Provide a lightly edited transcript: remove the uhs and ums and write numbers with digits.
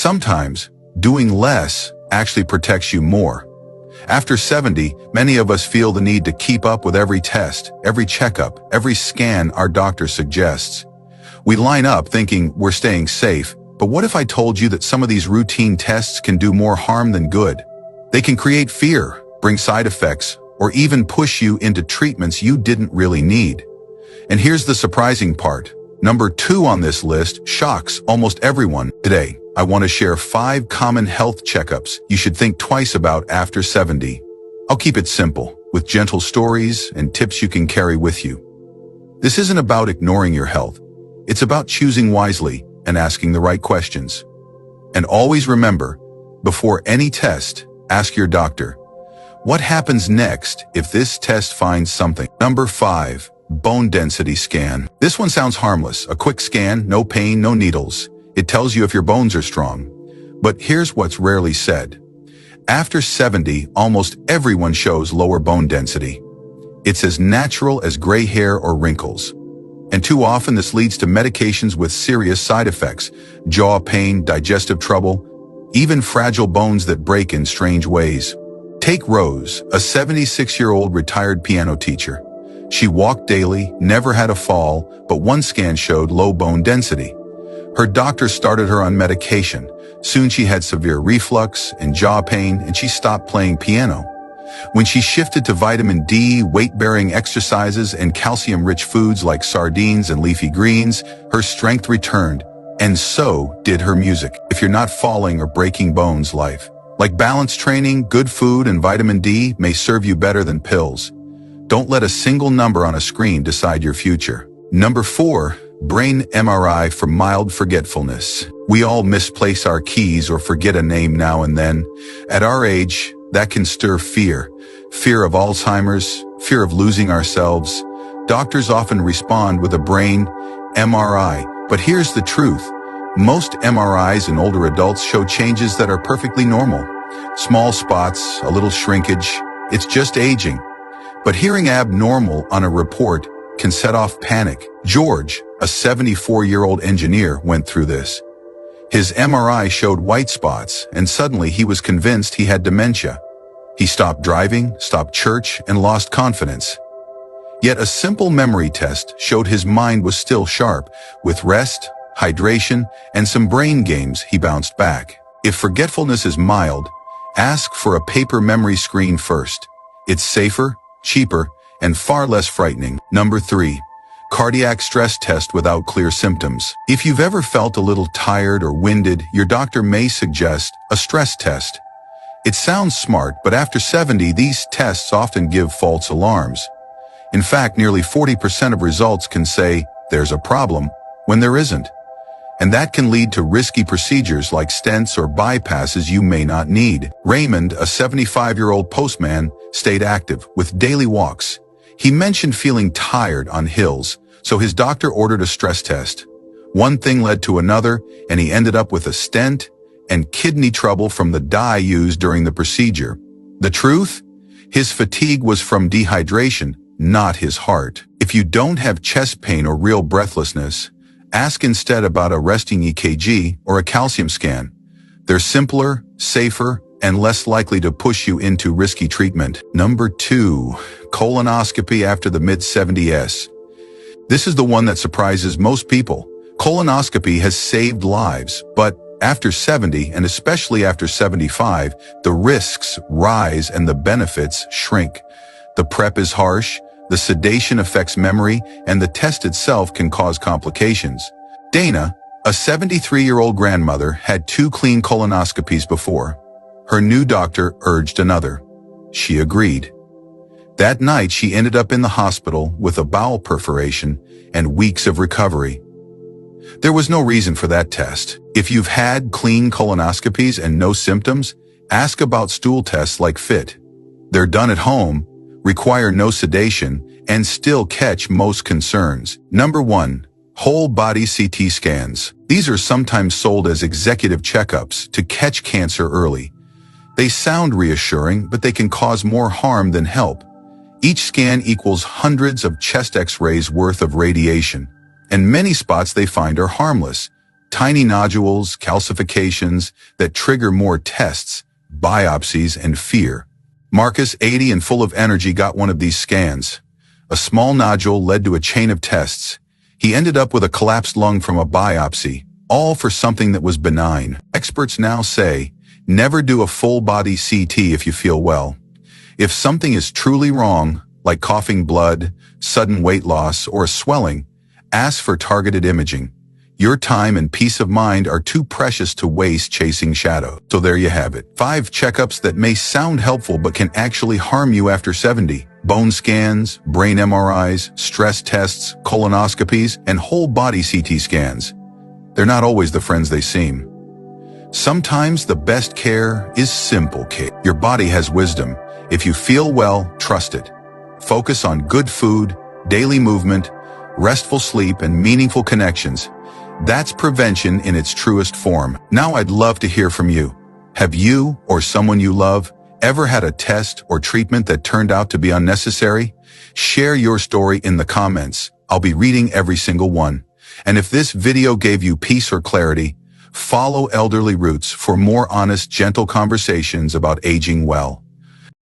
Sometimes, doing less actually protects you more. After 70, many of us feel the need to keep up with every test, every checkup, every scan our doctor suggests. We line up thinking we're staying safe, but what if I told you that some of these routine tests can do more harm than good? They can create fear, bring side effects, or even push you into treatments you didn't really need. And here's the surprising part. Number 2 on this list shocks almost everyone. Today, I want to share 5 common health checkups you should think twice about after 70. I'll keep it simple, with gentle stories and tips you can carry with you. This isn't about ignoring your health. It's about choosing wisely and asking the right questions. And always remember, before any test, ask your doctor, what happens next if this test finds something? Number 5, bone density scan. This one sounds harmless. A quick scan, no pain, no needles. It tells you if your bones are strong. But here's what's rarely said. After 70, almost everyone shows lower bone density. It's as natural as gray hair or wrinkles. And too often this leads to medications with serious side effects, jaw pain, digestive trouble, even fragile bones that break in strange ways. Take Rose, a 76-year-old retired piano teacher. She walked daily, never had a fall, but one scan showed low bone density. Her doctor started her on medication. Soon she had severe reflux and jaw pain, and she stopped playing piano. When she shifted to vitamin D, weight-bearing exercises, and calcium-rich foods like sardines and leafy greens, her strength returned, and so did her music. If you're not falling or breaking bones, life, like balance training, good food, and vitamin D, may serve you better than pills. Don't let a single number on a screen decide your future. Number 4, brain MRI for mild forgetfulness. We all misplace our keys or forget a name now and then. At our age, that can stir fear. Fear of Alzheimer's, fear of losing ourselves. Doctors often respond with a brain MRI, but here's the truth. Most MRIs in older adults show changes that are perfectly normal. Small spots, a little shrinkage, it's just aging. But hearing abnormal on a report can set off panic. George, a 74-year-old engineer, went through this. His MRI showed white spots, and suddenly he was convinced he had dementia. He stopped driving, stopped church, and lost confidence. Yet a simple memory test showed his mind was still sharp. With rest, hydration, and some brain games, he bounced back. If forgetfulness is mild, ask for a paper memory screen first. It's safer, cheaper, and far less frightening. Number 3. Cardiac stress test without clear symptoms. If you've ever felt a little tired or winded, your doctor may suggest a stress test. It sounds smart, but after 70, these tests often give false alarms. In fact, nearly 40% of results can say there's a problem when there isn't. And that can lead to risky procedures like stents or bypasses you may not need. Raymond, a 75-year-old postman, stayed active with daily walks. He mentioned feeling tired on hills, so his doctor ordered a stress test. One thing led to another, and he ended up with a stent and kidney trouble from the dye used during the procedure. The truth? His fatigue was from dehydration, not his heart. If you don't have chest pain or real breathlessness, ask instead about a resting EKG or a calcium scan. They're simpler, safer, and less likely to push you into risky treatment. Number 2, colonoscopy after the mid-70s. This is the one that surprises most people. Colonoscopy has saved lives, but after 70, and especially after 75, the risks rise and the benefits shrink. The prep is harsh, the sedation affects memory, and the test itself can cause complications. Dana, a 73-year-old grandmother, had 2 clean colonoscopies before. Her new doctor urged another. She agreed. That night, she ended up in the hospital with a bowel perforation and weeks of recovery. There was no reason for that test. If you've had clean colonoscopies and no symptoms, ask about stool tests like FIT. They're done at home, require no sedation, and still catch most concerns. Number 1, whole body CT scans. These are sometimes sold as executive checkups to catch cancer early. They sound reassuring, but they can cause more harm than help. Each scan equals hundreds of chest X-rays worth of radiation, and many spots they find are harmless. Tiny nodules, calcifications that trigger more tests, biopsies, and fear. Marcus, 80 and full of energy, got one of these scans. A small nodule led to a chain of tests. He ended up with a collapsed lung from a biopsy, all for something that was benign. Experts now say, never do a full-body CT if you feel well. If something is truly wrong, like coughing blood, sudden weight loss, or a swelling, ask for targeted imaging. Your time and peace of mind are too precious to waste chasing shadows. So there you have it. 5 checkups that may sound helpful but can actually harm you after 70. Bone scans, brain MRIs, stress tests, colonoscopies, and whole body CT scans. They're not always the friends they seem. Sometimes the best care is simple care. Your body has wisdom. If you feel well, trust it. Focus on good food, daily movement, restful sleep, and meaningful connections. That's prevention in its truest form. Now I'd love to hear from you. Have you or someone you love ever had a test or treatment that turned out to be unnecessary? Share your story in the comments. I'll be reading every single one. And if this video gave you peace or clarity, follow Elderly Roots for more honest, gentle conversations about aging well.